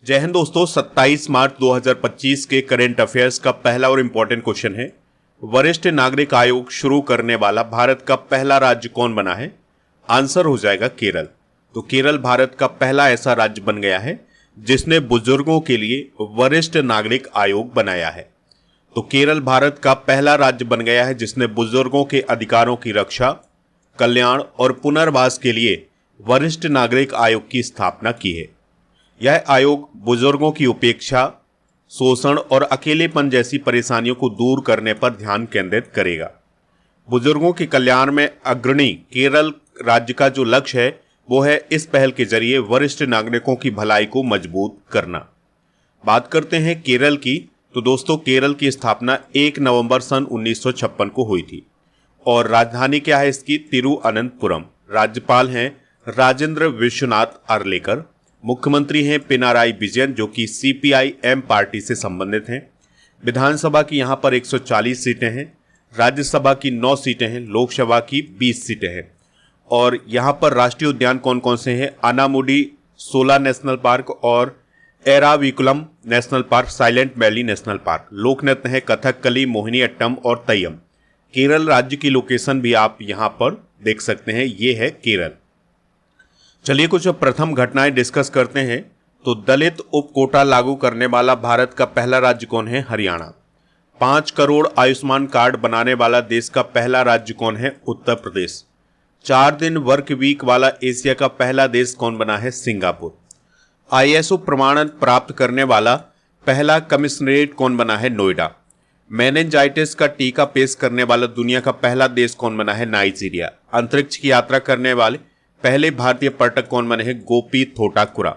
जय हिंद दोस्तों। 27 मार्च 2025 के करेंट अफेयर्स का पहला और इम्पोर्टेंट क्वेश्चन है, वरिष्ठ नागरिक आयोग शुरू करने वाला भारत का पहला राज्य कौन बना है? आंसर हो जाएगा केरल। तो केरल भारत का पहला ऐसा राज्य बन गया है जिसने बुजुर्गों के लिए वरिष्ठ नागरिक आयोग बनाया है। तो केरल भारत का पहला राज्य बन गया है जिसने बुजुर्गों के अधिकारों की रक्षा, कल्याण और पुनर्वास के लिए वरिष्ठ नागरिक आयोग की स्थापना की है। यह आयोग बुजुर्गों की उपेक्षा, शोषण और अकेलेपन जैसी परेशानियों को दूर करने पर ध्यान केंद्रित करेगा। बुजुर्गों के कल्याण में अग्रणी केरल राज्य का जो लक्ष्य है वो है इस पहल के जरिए वरिष्ठ नागरिकों की भलाई को मजबूत करना। बात करते हैं केरल की, तो दोस्तों केरल की स्थापना 1 नवंबर सन 1956 को हुई थी और राजधानी क्या है इसकी? तिरुअनंतपुरम। राज्यपाल हैं राजेंद्र विश्वनाथ आर्लेकर। मुख्यमंत्री हैं पिनाराई विजयन जो कि CPIM पार्टी से संबंधित हैं। विधानसभा की यहाँ पर 140 सीटें हैं, राज्यसभा की 9 सीटें हैं, लोकसभा की 20 सीटें हैं। और यहाँ पर राष्ट्रीय उद्यान कौन कौन से हैं? अनामुडी सोला नेशनल पार्क और Eravikulam national park, silent valley national park. लोक नृत्य है कथकली, मोहिनीअट्टम और तय्यम। केरल राज्य की लोकेशन भी आप यहाँ पर देख सकते हैं, ये है केरल। चलिए कुछ प्रथम घटनाएं डिस्कस करते हैं। तो दलित उप कोटा लागू करने वाला भारत का पहला राज्य कौन है? हरियाणा। 5 करोड़ आयुष्मान कार्ड बनाने वाला देश का पहला राज्य कौन है? उत्तर प्रदेश। 4 दिन वर्क वीक वाला एशिया का पहला देश कौन बना है? सिंगापुर। ISO प्रमाणन प्राप्त करने वाला पहला कमिश्नरेट कौन बना है? नोएडा। मेनिंजाइटिस का टीका पेश करने वाला दुनिया का पहला देश कौन बना है? नाइजीरिया। अंतरिक्ष की यात्रा करने वाले पहले भारतीय पर्यटक कौन बने हैं? गोपी थोटाकुरा।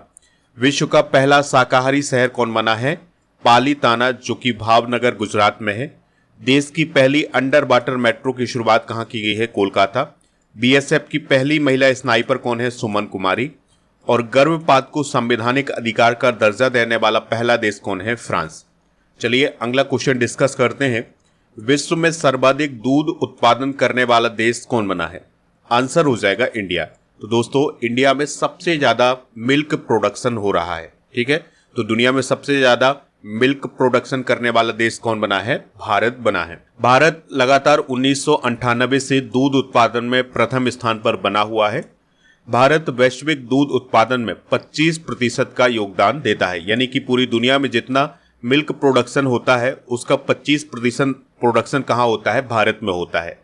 विश्व का पहला शाकाहारी शहर कौन बना है? पालीताना, जो कि भावनगर गुजरात में है। देश की पहली अंडर वाटर मेट्रो की शुरुआत कहां की गई है? कोलकाता। BSF की पहली महिला स्नाइपर कौन है? सुमन कुमारी। और गर्भपात को संवैधानिक अधिकार का दर्जा देने वाला पहला देश कौन है? फ्रांस। चलिए अगला क्वेश्चन डिस्कस करते हैं। विश्व में सर्वाधिक दूध उत्पादन करने वाला देश कौन बना है? आंसर हो जाएगा इंडिया। तो दोस्तों इंडिया में सबसे ज्यादा मिल्क प्रोडक्शन हो रहा है। ठीक है, तो दुनिया में सबसे ज्यादा मिल्क प्रोडक्शन करने वाला देश कौन बना है? भारत बना है। भारत लगातार 1998 से दूध उत्पादन में प्रथम स्थान पर बना हुआ है। भारत वैश्विक दूध उत्पादन में 25% का योगदान देता है, यानी कि पूरी दुनिया में जितना मिल्क प्रोडक्शन होता है उसका 25% प्रोडक्शन कहाँ होता है? भारत में होता है।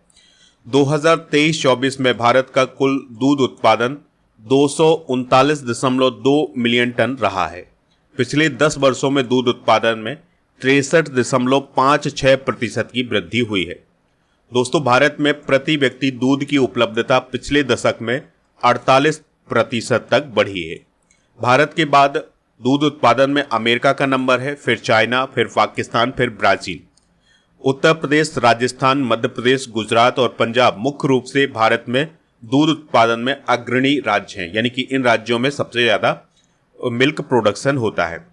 2023-24 में भारत का कुल दूध उत्पादन 239.2 मिलियन टन रहा है। पिछले 10 वर्षों में दूध उत्पादन में 63.56% की वृद्धि हुई है। दोस्तों भारत में प्रति व्यक्ति दूध की उपलब्धता पिछले दशक में 48% तक बढ़ी है। भारत के बाद दूध उत्पादन में अमेरिका का नंबर है, फिर चाइना, फिर पाकिस्तान, फिर ब्राजील। उत्तर प्रदेश, राजस्थान, मध्य प्रदेश, गुजरात और पंजाब मुख्य रूप से भारत में दूध उत्पादन में अग्रणी राज्य हैं, यानी कि इन राज्यों में सबसे ज्यादा मिल्क प्रोडक्शन होता है।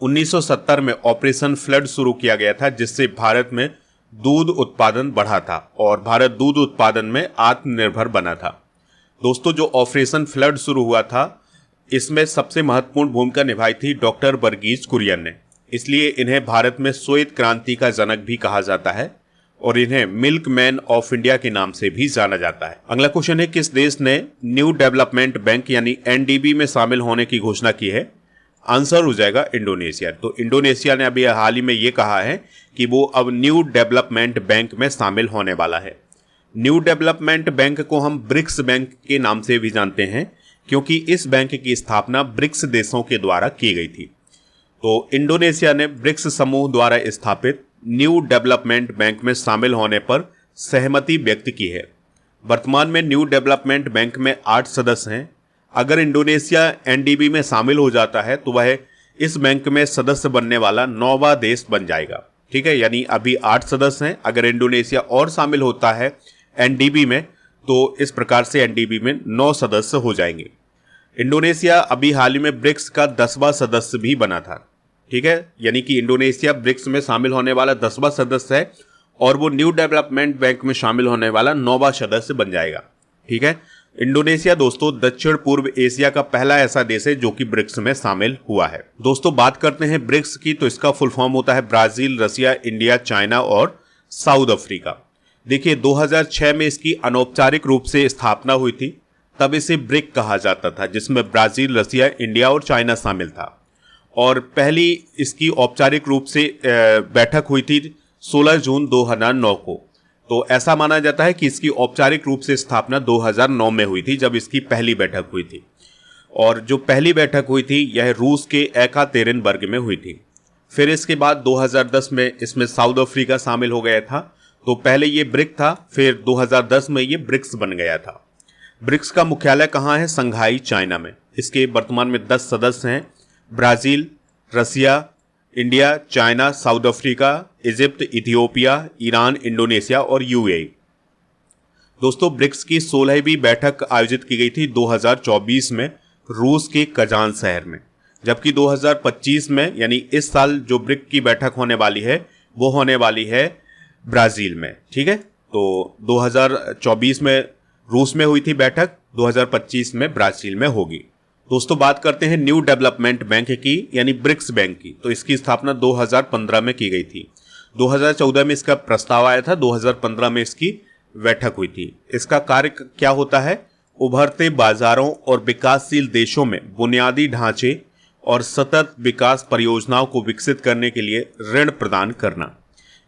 1970 में ऑपरेशन फ्लड शुरू किया गया था जिससे भारत में दूध उत्पादन बढ़ा था और भारत दूध उत्पादन में आत्मनिर्भर बना था। दोस्तों जो ऑपरेशन फ्लड शुरू हुआ था इसमें सबसे महत्वपूर्ण भूमिका निभाई थी डॉक्टर वर्गीज कुरियन ने, इसलिए इन्हें भारत में श्वेत क्रांति का जनक भी कहा जाता है और इन्हें मिल्क मैन ऑफ इंडिया के नाम से भी जाना जाता है। अगला क्वेश्चन है, किस देश ने न्यू डेवलपमेंट बैंक यानी NDB में शामिल होने की घोषणा की है? आंसर हो जाएगा इंडोनेशिया। तो इंडोनेशिया ने अभी हाल ही में ये कहा है कि वो अब न्यू डेवलपमेंट बैंक में शामिल होने वाला है। न्यू डेवलपमेंट बैंक को हम ब्रिक्स बैंक के नाम से भी जानते हैं क्योंकि इस बैंक की स्थापना ब्रिक्स देशों के द्वारा की गई थी। तो इंडोनेशिया ने ब्रिक्स समूह द्वारा स्थापित न्यू डेवलपमेंट बैंक में शामिल होने पर सहमति व्यक्त की है। वर्तमान में न्यू डेवलपमेंट बैंक में 8 सदस्य हैं। अगर इंडोनेशिया NDB में शामिल हो जाता है तो वह इस बैंक में सदस्य बनने वाला 9वां देश बन जाएगा। ठीक है, यानी अभी 8 सदस्य हैं, अगर इंडोनेशिया और शामिल होता है NDB में तो इस प्रकार से NDB में 9 सदस्य हो जाएंगे। इंडोनेशिया अभी हाल ही में ब्रिक्स का 10वां सदस्य भी बना था। ठीक है, यानी कि इंडोनेशिया ब्रिक्स में शामिल होने वाला 10वां सदस्य है और वो न्यू डेवलपमेंट बैंक में शामिल होने वाला 9वां सदस्य बन जाएगा। ठीक है, इंडोनेशिया दोस्तों दक्षिण पूर्व एशिया का पहला ऐसा देश है जो कि ब्रिक्स में शामिल हुआ है। दोस्तों बात करते हैं ब्रिक्स की, तो इसका फुल फॉर्म होता है ब्राजील, रसिया, इंडिया, चाइना और साउथ अफ्रीका। देखिए 2006 में इसकी अनौपचारिक रूप से स्थापना हुई थी, तब इसे ब्रिक कहा जाता था, जिसमें ब्राजील, रसिया, इंडिया और चाइना शामिल था। और पहली इसकी औपचारिक रूप से बैठक हुई थी 16 जून 2009 को। तो ऐसा माना जाता है कि इसकी औपचारिक रूप से स्थापना 2009 में हुई थी, जब इसकी पहली बैठक हुई थी। और जो पहली बैठक हुई थी यह रूस के एकातेरिनबर्ग में हुई थी। फिर इसके बाद 2010 में इसमें साउथ अफ्रीका शामिल हो गया था। तो पहले ये ब्रिक था, फिर 2010 में ये ब्रिक्स बन गया था। ब्रिक्स का मुख्यालय कहाँ है? संघाई, चाइना में। इसके वर्तमान में 10 सदस्य हैं: Brazil, Russia, India, China, South Africa, Egypt, Ethiopia, Iran, Indonesia और यूएई। दोस्तों ब्रिक्स की 16वीं बैठक आयोजित की गई थी 2024 में रूस के कजान शहर में, जबकि 2025 में यानी इस साल जो ब्रिक की बैठक होने वाली है वो होने वाली है ब्राजील में। ठीक है, तो 2024 में रूस में हुई थी बैठक, 2025 में ब्राजील में होगी। दोस्तों बात करते हैं न्यू डेवलपमेंट बैंक की यानी ब्रिक्स बैंक की। तो इसकी स्थापना 2015 में की गई थी। 2014 में इसका प्रस्ताव आया था, 2015 में इसकी बैठक हुई थी। इसका कार्य क्या होता है? उभरते बाजारों और विकासशील देशों में बुनियादी ढांचे और सतत विकास परियोजनाओं को विकसित करने के लिए ऋण प्रदान करना।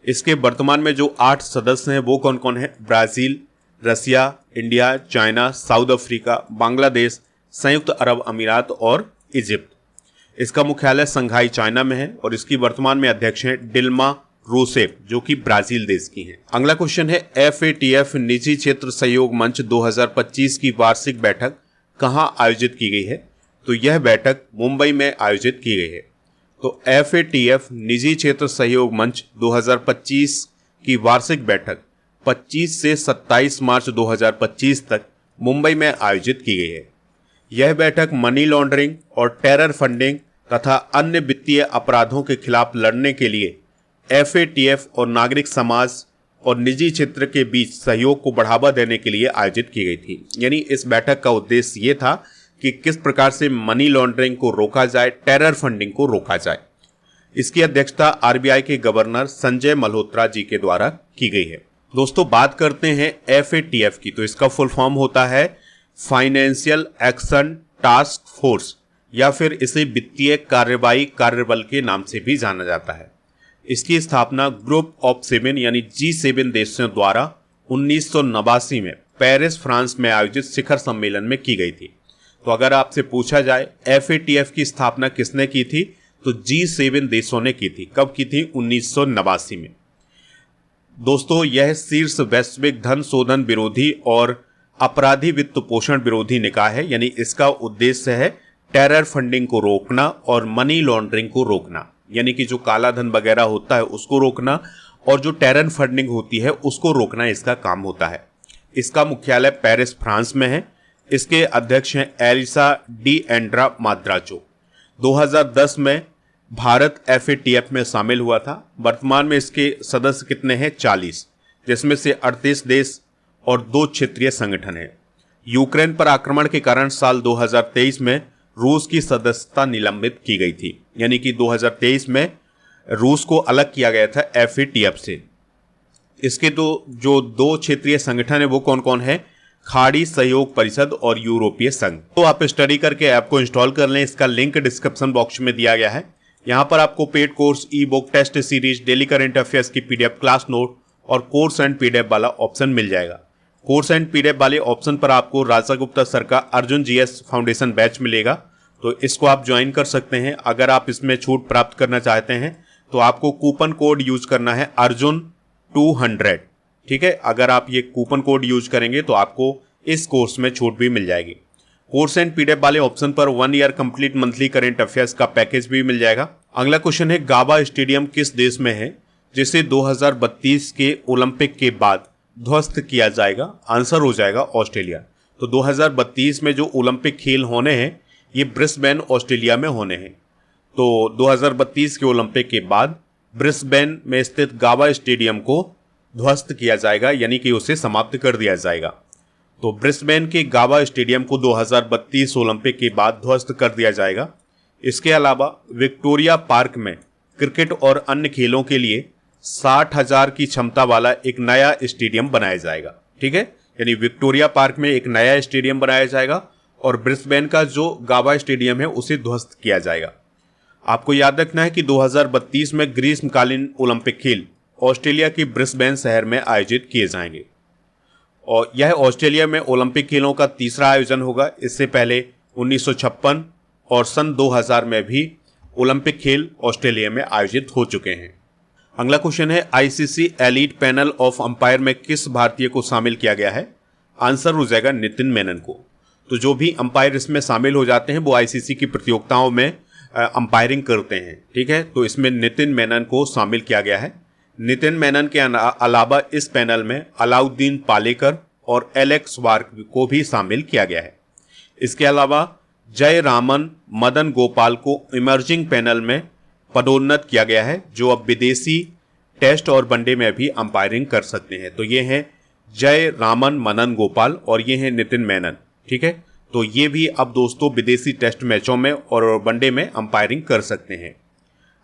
इसके वर्तमान में जो 8 सदस्य हैं वो कौन कौन है? Brazil, Russia, India, China, South Africa, Bangladesh, संयुक्त अरब अमीरात और इजिप्ट। इसका मुख्यालय संघाई, चाइना में है और इसकी वर्तमान में अध्यक्ष हैं डिल्मा रूसेफ, जो कि ब्राजील देश की हैं। अगला क्वेश्चन है FATF निजी क्षेत्र सहयोग मंच 2025 की वार्षिक बैठक कहां आयोजित की गई है? तो यह बैठक मुंबई में आयोजित की गई है। तो FATF निजी क्षेत्र सहयोग मंच 2025 की वार्षिक बैठक 25 से 27 मार्च 2025 तक मुंबई में आयोजित की गई है। यह बैठक मनी लॉन्ड्रिंग और टेरर फंडिंग तथा अन्य वित्तीय अपराधों के खिलाफ लड़ने के लिए FATF और नागरिक समाज और निजी क्षेत्र के बीच सहयोग को बढ़ावा देने के लिए आयोजित की गई थी। यानी इस बैठक का उद्देश्य ये था कि किस प्रकार से मनी लॉन्ड्रिंग को रोका जाए, टेरर फंडिंग को रोका जाए। इसकी अध्यक्षता RBI के गवर्नर संजय मल्होत्रा जी के द्वारा की गई है। दोस्तों बात करते हैं FATF की। तो इसका फुल फॉर्म होता है फाइनेंशियल एक्शन टास्क फोर्स, या फिर इसे वित्तीय कार्रवाई कार्यबल के नाम से भी जाना जाता है। इसकी स्थापना ग्रुप ऑफ 7 यानी G7 देशों द्वारा 1989 में पेरिस, फ्रांस में आयोजित शिखर सम्मेलन में की गई थी। तो अगर आपसे पूछा जाए FATF की स्थापना किसने की थी, तो G7 देशों ने की थी। कब की थी? 1989 में। दोस्तों यह शीर्ष वैश्विक धन शोधन विरोधी और अपराधी वित्त पोषण विरोधी निकाय है। यानी इसका उद्देश्य है टेरर फंडिंग को रोकना और मनी लॉन्ड्रिंग को रोकना, यानी कि जो काला धन वगैरह होता है उसको रोकना और जो टेरर फंडिंग होती है उसको रोकना इसका काम होता है। इसका मुख्यालय पेरिस, फ्रांस में है। इसके अध्यक्ष हैं एलिसा डी एंड्रा माद्राचो। 2010 में भारत FATF में शामिल हुआ था। वर्तमान में इसके सदस्य कितने हैं? 40, जिसमें से 38 देश और 2 क्षेत्रीय संगठन हैं। यूक्रेन पर आक्रमण के कारण साल 2023 में रूस की सदस्यता निलंबित की गई थी। यानी कि 2023 में रूस को अलग किया गया था FATF से। इसके जो 2 क्षेत्रीय संगठन है वो कौन कौन है? खाड़ी सहयोग परिषद और यूरोपीय संघ। तो आप स्टडी करके ऐप को इंस्टॉल कर लें। इसका लिंक डिस्क्रिप्शन बॉक्स में दिया गया है। यहाँ पर आपको paid course, e book, test series, daily current affairs की PDF, क्लास नोट और कोर्स एंड PDF वाला ऑप्शन मिल जाएगा। कोर्स एंड PDF वाले ऑप्शन पर आपको राजा गुप्ता सर का अर्जुन GS फाउंडेशन बैच मिलेगा, तो इसको आप ज्वाइन कर सकते हैं। अगर आप इसमें छूट प्राप्त करना चाहते हैं तो आपको कूपन कोड यूज करना है अर्जुन 200। ठीक है, अगर आप ये कूपन कोड यूज करेंगे तो आपको इस कोर्स में छूट भी मिल जाएगी। कोर्स एंड PDF वाले ऑप्शन पर 1 year complete monthly current affairs का पैकेज भी मिल जाएगा। अगला क्वेश्चन है गाबा स्टेडियम किस देश में है जिसे 2032 के ओलंपिक के बाद ध्वस्त किया जाएगा? आंसर हो जाएगा ऑस्ट्रेलिया। तो 2032 में जो ओलंपिक खेल होने हैं ये ब्रिस्बेन, ऑस्ट्रेलिया में होने हैं। तो 2032 के ओलंपिक के बाद ब्रिस्बेन में स्थित गाबा स्टेडियम को ध्वस्त किया जाएगा, यानी कि उसे समाप्त कर दिया जाएगा। तो ब्रिस्बेन के गावा स्टेडियम को 2032 ओलंपिक के बाद ध्वस्त कर दिया जाएगा। इसके अलावा विक्टोरिया पार्क में क्रिकेट और अन्य खेलों के लिए 60,000 की क्षमता वाला एक नया स्टेडियम बनाया जाएगा। ठीक है, यानी विक्टोरिया पार्क में एक नया स्टेडियम बनाया जाएगा और ब्रिस्बेन का जो गावा स्टेडियम है उसे ध्वस्त किया जाएगा। आपको याद रखना है कि 2032 में ग्रीष्मकालीन ओलंपिक खेल ऑस्ट्रेलिया के ब्रिस्बेन शहर में आयोजित किए जाएंगे और यह ऑस्ट्रेलिया में ओलंपिक खेलों का तीसरा आयोजन होगा। इससे पहले 1956 और सन 2000 में भी ओलंपिक खेल ऑस्ट्रेलिया में आयोजित हो चुके हैं। अगला क्वेश्चन है, ICC elite panel of umpire में किस भारतीय को शामिल किया गया है? आंसर हो जाएगा नितिन मेनन को। तो जो भी अंपायर इसमें शामिल हो जाते हैं वो आईसीसी की प्रतियोगिताओं में अंपायरिंग करते हैं। ठीक है, तो इसमें नितिन मेनन को शामिल किया गया है। नितिन मेनन के अलावा इस पैनल में अलाउद्दीन पालेकर और एलेक्स वार्क को भी शामिल किया गया है। इसके अलावा जयरामन मदन गोपाल को इमर्जिंग पैनल में पदोन्नत किया गया है, जो अब विदेशी टेस्ट और वनडे में भी अंपायरिंग कर सकते हैं। तो ये हैं जयरामन मदन गोपाल और ये हैं नितिन मेनन। ठीक है, तो ये भी अब दोस्तों विदेशी टेस्ट मैचों में और वनडे में अंपायरिंग कर सकते हैं।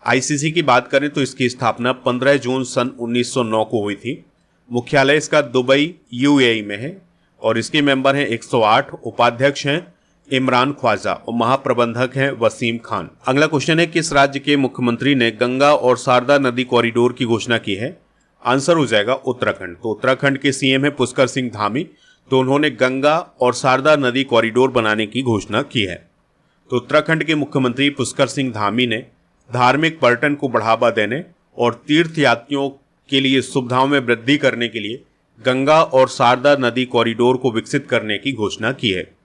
आईसीसी की बात करें तो इसकी स्थापना 15 जून सन 1909 को हुई थी। मुख्यालय इसका दुबई यूएई में है और इसके मेंबर हैं 108, उपाध्यक्ष हैं इमरान ख्वाजा और महाप्रबंधक हैं वसीम खान। अगला क्वेश्चन है, किस राज्य के मुख्यमंत्री ने गंगा और शारदा नदी कॉरिडोर की घोषणा की है? आंसर हो जाएगा उत्तराखंड। तो उत्तराखंड के सीएम है पुष्कर सिंह धामी, तो उन्होंने गंगा और शारदा नदी कॉरिडोर बनाने की घोषणा की है। तो उत्तराखंड के मुख्यमंत्री पुष्कर सिंह धामी ने धार्मिक पर्यटन को बढ़ावा देने और तीर्थ यात्रियों के लिए सुविधाओं में वृद्धि करने के लिए गंगा और शारदा नदी कॉरिडोर को विकसित करने की घोषणा की है।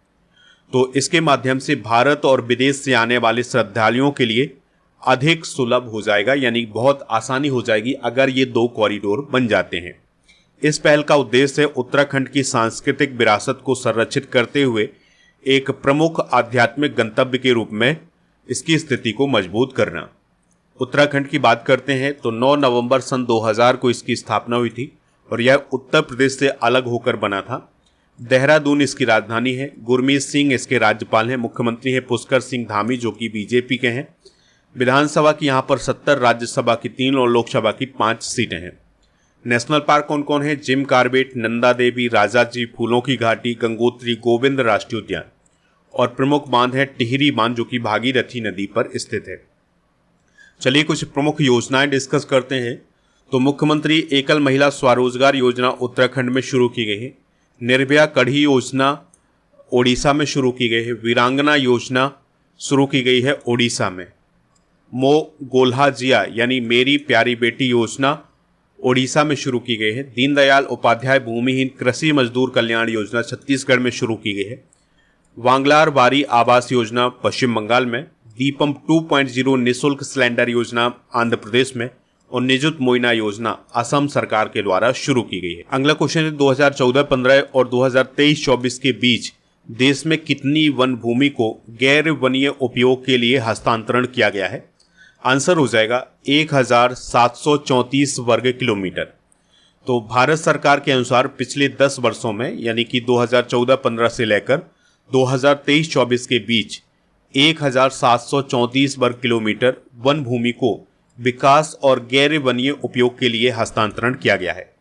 तो इसके माध्यम से भारत और विदेश से आने वाले श्रद्धालुओं के लिए अधिक सुलभ हो जाएगा, यानी बहुत आसानी हो जाएगी अगर ये 2 कॉरिडोर बन जाते हैं। इस पहल का उद्देश्य है उत्तराखंड की सांस्कृतिक विरासत को संरक्षित करते हुए एक प्रमुख आध्यात्मिक गंतव्य के रूप में इसकी स्थिति को मजबूत करना। उत्तराखंड की बात करते हैं तो 9 नवंबर सन 2000 को इसकी स्थापना हुई थी और यह उत्तर प्रदेश से अलग होकर बना था। देहरादून इसकी राजधानी है। गुरमीत सिंह इसके राज्यपाल हैं। मुख्यमंत्री है पुष्कर सिंह धामी जो कि बीजेपी के हैं। विधानसभा की यहाँ पर 70, राज्यसभा की 3 और लोकसभा की 5 सीटें हैं। नेशनल पार्क कौन कौन है? जिम कार्बेट, नंदा देवी, राजाजी, फूलों की घाटी, गंगोत्री, गोविंद राष्ट्रीय उद्यान और प्रमुख बांध है टिहरी बांध जो कि भागीरथी नदी पर स्थित है। चलिए कुछ प्रमुख योजनाएं डिस्कस करते हैं। तो मुख्यमंत्री एकल महिला स्वरोजगार योजना उत्तराखंड में शुरू की गई है। निर्भया कढ़ी योजना ओडिशा में शुरू की गई है। वीरांगना योजना शुरू की गई है ओडिशा में। मो गोल्हा जिया यानी मेरी प्यारी बेटी योजना ओडिशा में शुरू की गई है। दीनदयाल उपाध्याय भूमिहीन कृषि मजदूर कल्याण योजना छत्तीसगढ़ में शुरू की गई है। वांगलार वारी आवास योजना पश्चिम बंगाल में। दीपम 2.0 निःशुल्क सिलेंडर योजना आंध्र प्रदेश में और निजुत मोइना योजना असम सरकार के द्वारा शुरू की गई है। अगला क्वेश्चन है, 2014-15 और 2023-24 के बीच देश में कितनी वन भूमि को गैर वनीय उपयोग के लिए हस्तांतरण किया गया है? आंसर हो जाएगा 1734 वर्ग किलोमीटर। तो भारत सरकार के अनुसार पिछले 10 वर्षों में यानी कि 2014-15 से लेकर 2023-24 के बीच 1734 वर्ग किलोमीटर वन भूमि को विकास और गैर वनीय उपयोग के लिए हस्तांतरण किया गया है।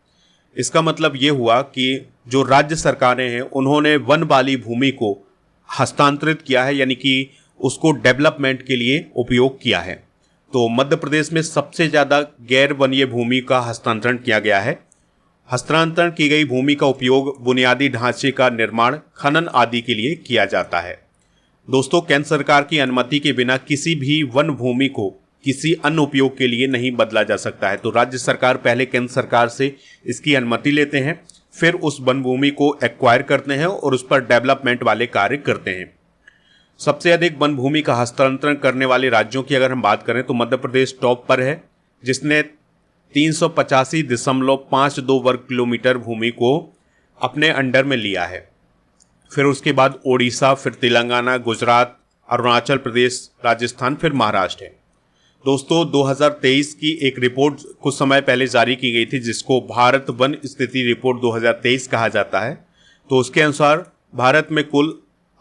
इसका मतलब ये हुआ कि जो राज्य सरकारें हैं उन्होंने वन वाली भूमि को हस्तांतरित किया है, यानी कि उसको डेवलपमेंट के लिए उपयोग किया है। तो मध्य प्रदेश में सबसे ज़्यादा गैर वनीय भूमि का हस्तांतरण किया गया है। हस्तांतरण की गई भूमि का उपयोग बुनियादी ढांचे का निर्माण, खनन आदि के लिए किया जाता है। दोस्तों, केंद्र सरकार की अनुमति के बिना किसी भी वन भूमि को किसी अन्य उपयोग के लिए नहीं बदला जा सकता है। तो राज्य सरकार पहले केंद्र सरकार से इसकी अनुमति लेते हैं, फिर उस वन भूमि को एक्वायर करते हैं और उस पर डेवलपमेंट वाले कार्य करते हैं। सबसे अधिक वन भूमि का हस्तांतरण करने वाले राज्यों की अगर हम बात करें तो मध्य प्रदेश टॉप पर है, जिसने 385.52 वर्ग किलोमीटर भूमि को अपने अंडर में लिया है। फिर उसके बाद ओडिशा, फिर तेलंगाना, गुजरात, अरुणाचल प्रदेश, राजस्थान, फिर महाराष्ट्र है। दोस्तों, 2023 की एक रिपोर्ट कुछ समय पहले जारी की गई थी जिसको भारत वन स्थिति रिपोर्ट 2023 कहा जाता है। तो तो उसके अनुसार भारत में कुल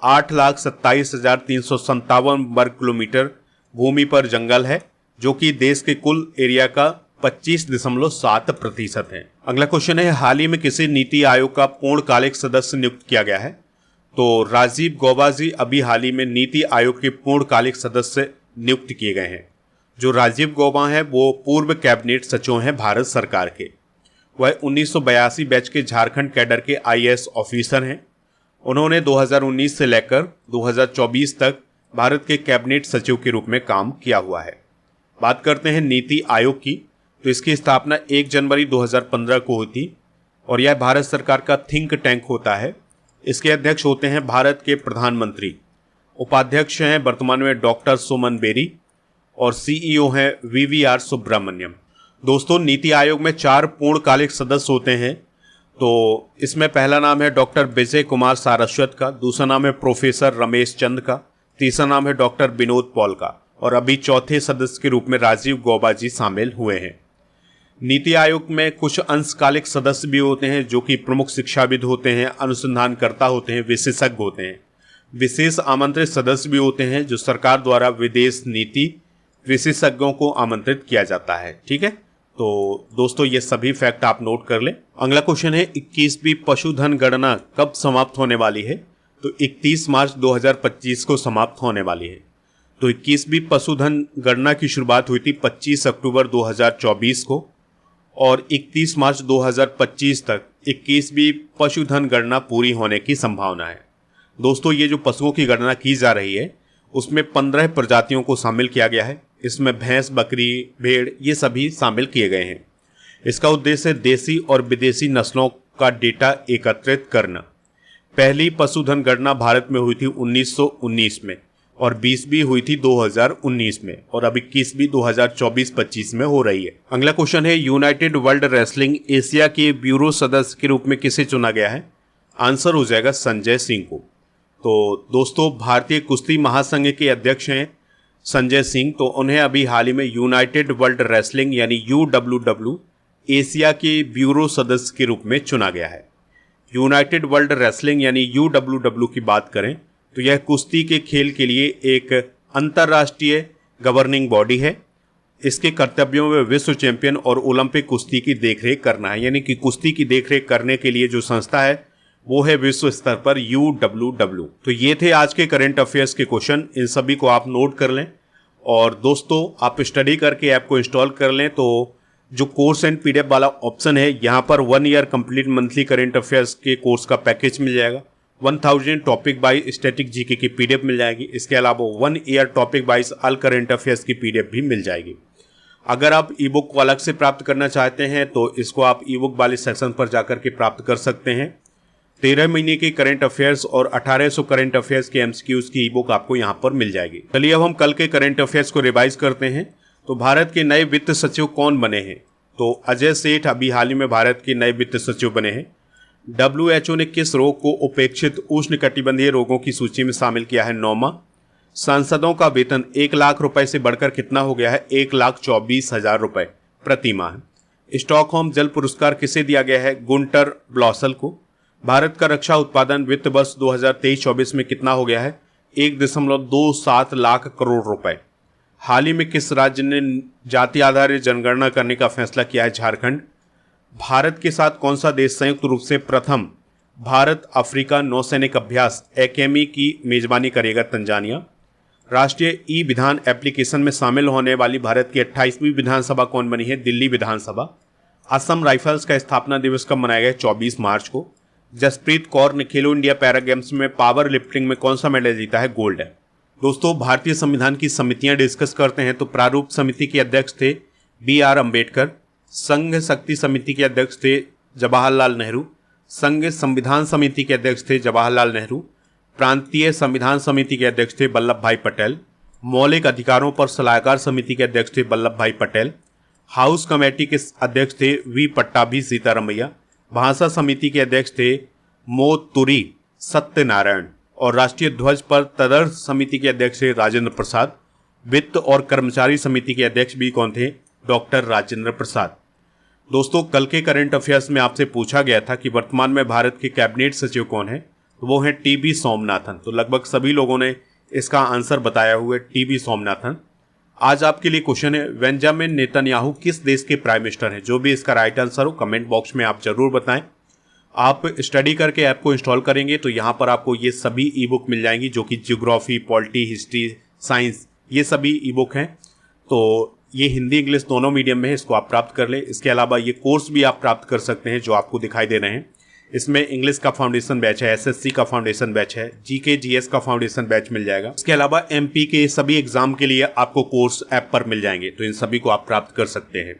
8,27,357 वर्ग किलोमीटर भूमि पर जंगल है, जो कि देश के कुल एरिया का 25.7% है। अगला क्वेश्चन है, हाल ही में किसी नीति आयोग का पूर्णकालिक सदस्य नियुक्त किया गया है? तो राजीव गौबा जी अभी हाल ही में नीति आयोग के पूर्णकालिक सदस्य नियुक्त किए गए हैं। जो राजीव गौबा हैं वो पूर्व कैबिनेट सचिव हैं भारत सरकार के। वह 1982 बैच के झारखंड कैडर के IAS ऑफिसर हैं। उन्होंने 2019 से लेकर 2024 तक भारत के कैबिनेट सचिव के रूप में काम किया हुआ है। बात करते हैं नीति आयोग की, तो इसकी स्थापना 1 जनवरी 2015 को हुई थी और यह भारत सरकार का थिंक टैंक होता है। इसके अध्यक्ष होते हैं भारत के प्रधानमंत्री। उपाध्यक्ष हैं वर्तमान में डॉक्टर सुमन बेरी और CEO हैं VVR सुब्रमण्यम। दोस्तों, नीति आयोग में 4 पूर्णकालिक सदस्य होते हैं। तो इसमें पहला नाम है डॉक्टर विजय कुमार सारस्वत का, दूसरा नाम है प्रोफेसर रमेश चंद का, तीसरा नाम है डॉक्टर विनोद पॉल का और अभी चौथे सदस्य के रूप में राजीव गौबा जी शामिल हुए हैं। नीति आयोग में कुछ अंशकालिक सदस्य भी होते हैं जो कि प्रमुख शिक्षाविद होते हैं, अनुसंधानकर्ता होते हैं, विशेषज्ञ होते हैं। विशेष आमंत्रित सदस्य भी होते हैं जो सरकार द्वारा विदेश नीति विशेषज्ञों को आमंत्रित किया जाता है। ठीक है, तो दोस्तों ये सभी फैक्ट आप नोट कर लें। अगला क्वेश्चन है, 21वीं पशुधन गणना कब समाप्त होने वाली है? तो 31 मार्च 2025 को समाप्त होने वाली है। तो 21वीं पशुधन गणना की शुरुआत हुई थी 25 अक्टूबर 2024 को और 31 मार्च 2025 तक 21वीं पशुधन गणना पूरी होने की संभावना है। दोस्तों, ये जो पशुओं की गणना की जा रही है उसमें 15 प्रजातियों को शामिल किया गया है। इसमें भैंस, बकरी, भेड़ ये सभी शामिल किए गए हैं। इसका उद्देश्य देशी और विदेशी नस्लों का डेटा एकत्रित करना। पहली पशुधन गणना भारत में हुई थी 1919 में और 20वीं हुई थी 2019 में और अब 21वीं 2024-25 में हो रही है। अगला क्वेश्चन है, यूनाइटेड वर्ल्ड रेसलिंग एशिया के ब्यूरो सदस्य के रूप में किसे चुना गया है? आंसर हो जाएगा संजय सिंह को। तो दोस्तों, भारतीय कुश्ती महासंघ के अध्यक्ष हैं संजय सिंह। तो उन्हें अभी हाल ही में यूनाइटेड वर्ल्ड रेसलिंग यानी UWW एशिया के ब्यूरो सदस्य के रूप में चुना गया है। यूनाइटेड वर्ल्ड रेसलिंग यानी UWW की बात करें तो यह कुश्ती के खेल के लिए एक अंतर्राष्ट्रीय गवर्निंग बॉडी है। इसके कर्तव्यों में विश्व चैंपियन और ओलंपिक कुश्ती की देखरेख करना है, यानी कि कुश्ती की देखरेख करने के लिए जो संस्था है वो है विश्व स्तर पर UWW। तो ये थे आज के करंट अफेयर्स के क्वेश्चन, इन सभी को आप नोट कर लें और दोस्तों आप स्टडी करके ऐप को इंस्टॉल कर लें। तो जो कोर्स एंड PDF वाला ऑप्शन है यहाँ पर 1 year complete monthly current affairs के कोर्स का पैकेज मिल जाएगा। 1000 टॉपिक बाई स्टैटिक GK की PDF मिल जाएगी। इसके अलावा 1 year topic wise all current affairs की PDF भी मिल जाएगी। अगर आप ई बुक को अलग से प्राप्त करना चाहते हैं तो इसको आप ई बुक वाले सेक्शन पर जाकर के प्राप्त कर सकते हैं। 13 महीने के करंट अफेयर्स और 1800 करंट अफेयर्स के MCQs की ई बुक आपको यहाँ पर मिल जाएगी। चलिए अब हम कल के करंट अफेयर्स को रिवाइज करते हैं। तो भारत के नए वित्त सचिव कौन बने हैं? तो अजय सेठ अभी हाल ही में भारत के नए वित्त सचिव बने हैं। WHO ने किस रोग को उपेक्षित उष्णकटिबंधीय रोगों की सूची में शामिल किया है? नौमा। सांसदों का वेतन 1 लाख रुपए से बढ़कर कितना हो गया है? 1,24,000 रुपए प्रति माह। स्टॉकहोम जल पुरस्कार किसे दिया गया है? गुंटर ब्लॉसल को। भारत का रक्षा उत्पादन वित्त वर्ष 2023-24 में कितना हो गया है? 1.27 लाख करोड़ रुपए। हाल ही में किस राज्य ने जाति आधारित जनगणना करने का फैसला किया है? झारखंड। भारत के साथ कौन सा देश संयुक्त रूप से प्रथम भारत अफ्रीका नौसैनिक अभ्यास ACME की मेजबानी करेगा? तंजानिया। राष्ट्रीय ई विधान एप्लीकेशन में शामिल होने वाली भारत की 28वीं विधानसभा कौन बनी है? दिल्ली विधानसभा। असम राइफल्स का स्थापना दिवस कब मनाया गया? 24 मार्च को। जसप्रीत कौर ने खेलो इंडिया पैरा गेम्स में पावर लिफ्टिंग में कौन सा मेडल जीता है? गोल्ड है। दोस्तों, भारतीय संविधान की समितियां डिस्कस करते हैं तो प्रारूप समिति के अध्यक्ष थे BR अम्बेडकर। संघ शक्ति समिति के अध्यक्ष थे जवाहरलाल नेहरू। संघ संविधान समिति के अध्यक्ष थे जवाहरलाल नेहरू। प्रांतीय संविधान समिति के अध्यक्ष थे वल्लभ भाई पटेल। मौलिक अधिकारों पर सलाहकार समिति के अध्यक्ष थे वल्लभ भाई पटेल। हाउस कमेटी के अध्यक्ष थे V पट्टाभी सीतारमैया। भाषा समिति के अध्यक्ष थे मोतुरी सत्यनारायण और राष्ट्रीय ध्वज पर तदर्थ समिति के अध्यक्ष थे राजेंद्र प्रसाद। वित्त और कर्मचारी समिति के अध्यक्ष भी कौन थे? डॉक्टर राजेंद्र प्रसाद। दोस्तों, कल के करंट अफेयर्स में आपसे पूछा गया था कि वर्तमान में भारत के कैबिनेट सचिव कौन है, तो वो है टीबी सोमनाथन। तो लगभग सभी लोगों ने इसका आंसर बताया हुआ है टीबी सोमनाथन। आज आपके लिए क्वेश्चन है, बेंजामिन नेतन्याहू किस देश के प्राइम मिनिस्टर हैं? जो भी इसका राइट आंसर हो कमेंट बॉक्स में आप जरूर बताएं। आप स्टडी करके ऐप को इंस्टॉल करेंगे तो यहाँ पर आपको ये सभी ई बुक मिल जाएंगी, जो कि ज्योग्राफी, पॉलिटी, हिस्ट्री, साइंस, ये सभी ई बुक हैं। तो ये हिंदी इंग्लिश दोनों मीडियम में है, इसको आप प्राप्त कर लें। इसके अलावा ये कोर्स भी आप प्राप्त कर सकते हैं जो आपको दिखाई दे रहे हैं। इसमें इंग्लिश का फाउंडेशन बैच है, एसएससी का फाउंडेशन बैच है, जीके जीएस का फाउंडेशन बैच मिल जाएगा। इसके अलावा एमपी के सभी एग्जाम के लिए आपको कोर्स ऐप पर मिल जाएंगे, तो इन सभी को आप प्राप्त कर सकते हैं।